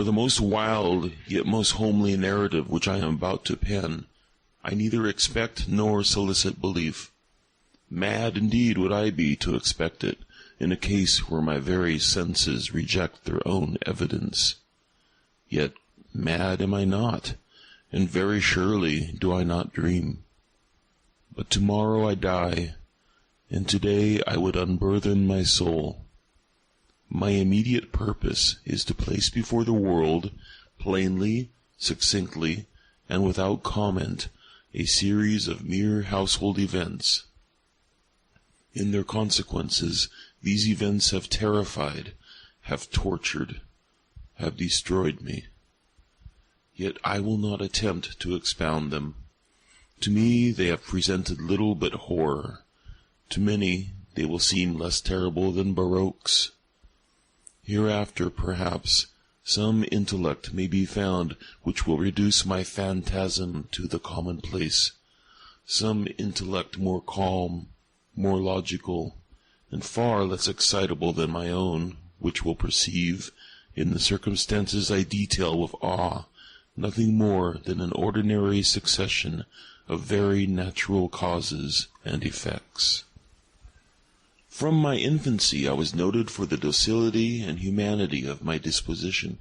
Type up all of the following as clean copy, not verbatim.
For the most wild, yet most homely narrative which I am about to pen, I neither expect nor solicit belief. Mad indeed would I be to expect it, in a case where my very senses reject their own evidence. Yet mad am I not, and very surely do I not dream. But tomorrow I die, and today I would unburthen my soul. My immediate purpose is to place before the world, plainly, succinctly, and without comment, a series of mere household events. In their consequences, these events have terrified, have tortured, have destroyed me. Yet I will not attempt to expound them. To me they have presented little but horror. To many they will seem less terrible than baroques. Hereafter, perhaps, some intellect may be found which will reduce my phantasm to the commonplace, some intellect more calm, more logical, and far less excitable than my own, which will perceive, in the circumstances I detail with awe, nothing more than an ordinary succession of very natural causes and effects. From my infancy I was noted for the docility and humanity of my disposition.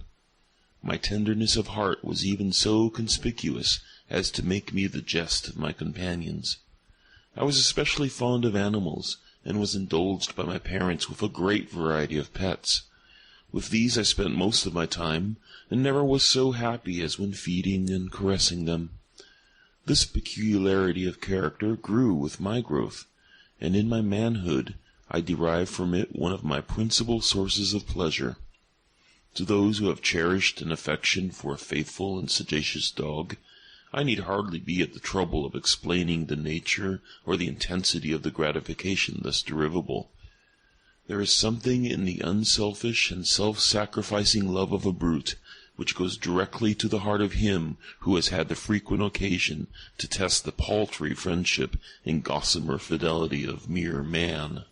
My tenderness of heart was even so conspicuous as to make me the jest of my companions. I was especially fond of animals, and was indulged by my parents with a great variety of pets. With these I spent most of my time, and never was so happy as when feeding and caressing them. This peculiarity of character grew with my growth, and in my manhood I derived from it one of my principal sources of pleasure. To those who have cherished an affection for a faithful and sagacious dog, I need hardly be at the trouble of explaining the nature or the intensity of the gratification thus derivable. There is something in the unselfish and self-sacrificing love of a brute which goes directly to the heart of him who has had the frequent occasion to test the paltry friendship and gossamer fidelity of mere man.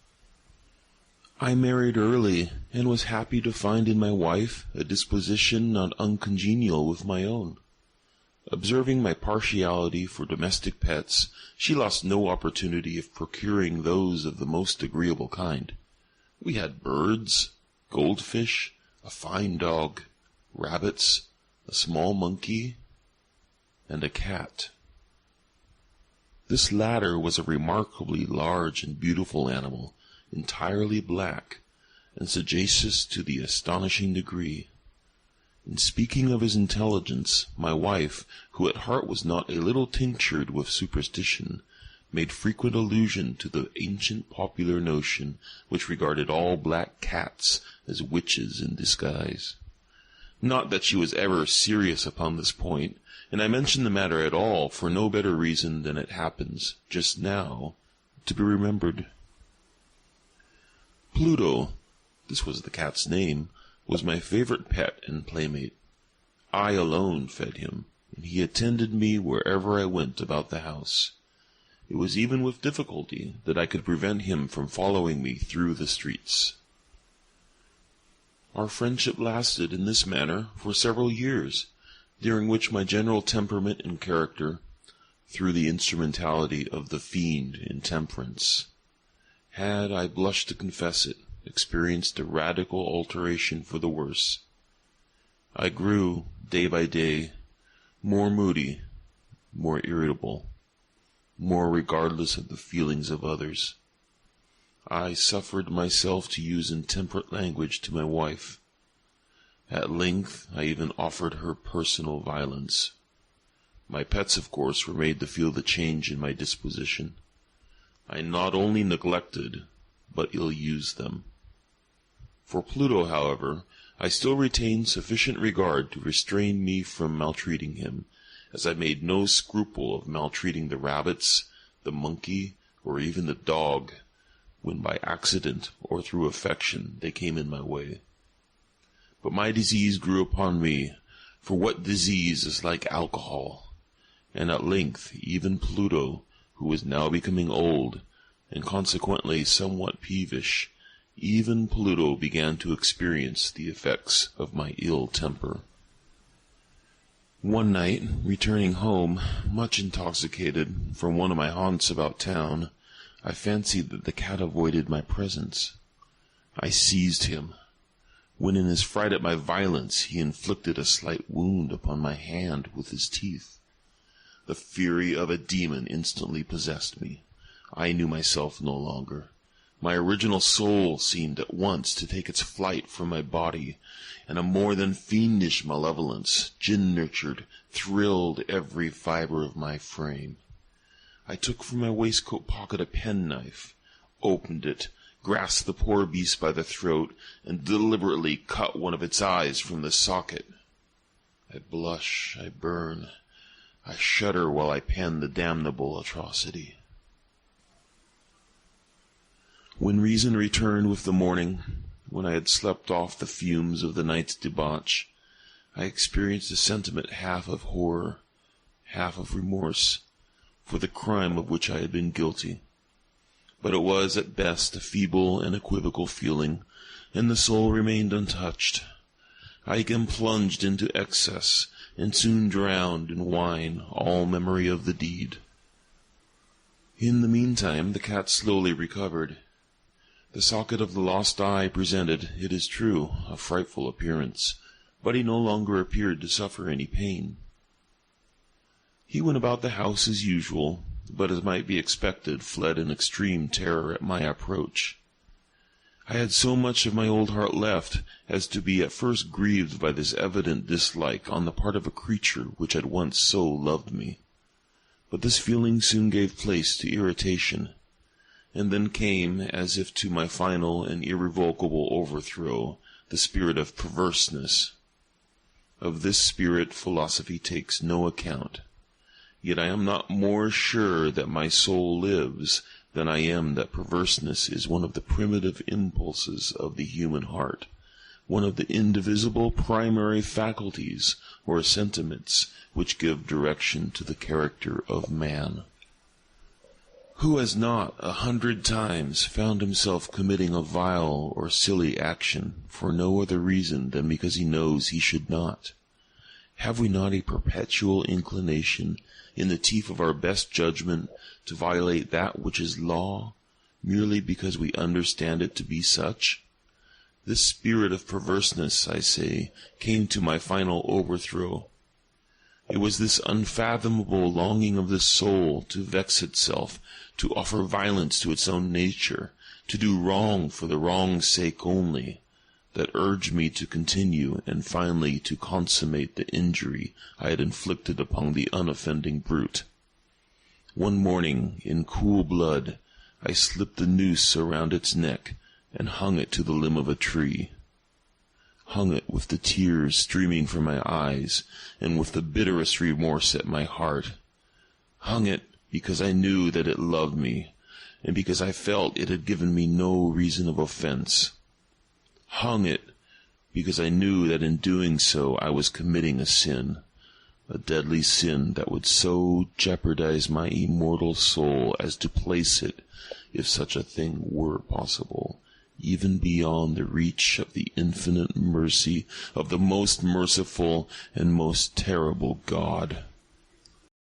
I married early, and was happy to find in my wife a disposition not uncongenial with my own. Observing my partiality for domestic pets, she lost no opportunity of procuring those of the most agreeable kind. We had birds, goldfish, a fine dog, rabbits, a small monkey, and a cat. This latter was a remarkably large and beautiful animal, entirely black, and sagacious to the astonishing degree. In speaking of his intelligence, my wife, who at heart was not a little tinctured with superstition, made frequent allusion to the ancient popular notion which regarded all black cats as witches in disguise. Not that she was ever serious upon this point, and I mention the matter at all for no better reason than it happens, just now, to be remembered. Pluto, this was the cat's name, was my favorite pet and playmate. I alone fed him, and he attended me wherever I went about the house. It was even with difficulty that I could prevent him from following me through the streets. Our friendship lasted in this manner for several years, during which my general temperament and character, through the instrumentality of the fiend Intemperance, had, I blush to confess it, experienced a radical alteration for the worse. I grew, day by day, more moody, more irritable, more regardless of the feelings of others. I suffered myself to use intemperate language to my wife. At length I even offered her personal violence. My pets, of course, were made to feel the change in my disposition. I not only neglected, but ill-used them. For Pluto, however, I still retained sufficient regard to restrain me from maltreating him, as I made no scruple of maltreating the rabbits, the monkey, or even the dog, when by accident or through affection they came in my way. But my disease grew upon me, for what disease is like alcohol? And at length even Pluto, who was now becoming old, and consequently somewhat peevish, even Pluto began to experience the effects of my ill temper. One night, returning home, much intoxicated, from one of my haunts about town, I fancied that the cat avoided my presence. I seized him, when in his fright at my violence he inflicted a slight wound upon my hand with his teeth. The fury of a demon instantly possessed me. I knew myself no longer. My original soul seemed at once to take its flight from my body, and a more than fiendish malevolence, gin-nurtured, thrilled every fibre of my frame. I took from my waistcoat pocket a penknife, opened it, grasped the poor beast by the throat, and deliberately cut one of its eyes from the socket. I blush, I burn, I shudder while I pen the damnable atrocity. When reason returned with the morning, when I had slept off the fumes of the night's debauch, I experienced a sentiment half of horror, half of remorse, for the crime of which I had been guilty. But it was at best a feeble and equivocal feeling, and the soul remained untouched. I again plunged into excess, and soon drowned in wine all memory of the deed. In the meantime the cat slowly recovered. The socket of the lost eye presented, it is true, a frightful appearance, but he no longer appeared to suffer any pain. He went about the house as usual, but as might be expected, fled in extreme terror at my approach. I had so much of my old heart left as to be at first grieved by this evident dislike on the part of a creature which had once so loved me. But this feeling soon gave place to irritation, and then came, as if to my final and irrevocable overthrow, the spirit of perverseness. Of this spirit philosophy takes no account. Yet I am not more sure that my soul lives than I am that perverseness is one of the primitive impulses of the human heart, one of the indivisible primary faculties or sentiments which give direction to the character of man. Who has not 100 times found himself committing a vile or silly action for no other reason than because he knows he should not? Have we not a perpetual inclination, in the teeth of our best judgment, to violate that which is law, merely because we understand it to be such? This spirit of perverseness, I say, came to my final overthrow. It was this unfathomable longing of the soul to vex itself, to offer violence to its own nature, to do wrong for the wrong's sake only, that urged me to continue and finally to consummate the injury I had inflicted upon the unoffending brute. One morning, in cool blood, I slipped the noose around its neck and hung it to the limb of a tree. Hung it with the tears streaming from my eyes and with the bitterest remorse at my heart. Hung it because I knew that it loved me, and because I felt it had given me no reason of offense. Hung it because I knew that in doing so I was committing a sin, a deadly sin that would so jeopardize my immortal soul as to place it, if such a thing were possible, even beyond the reach of the infinite mercy of the most merciful and most terrible God.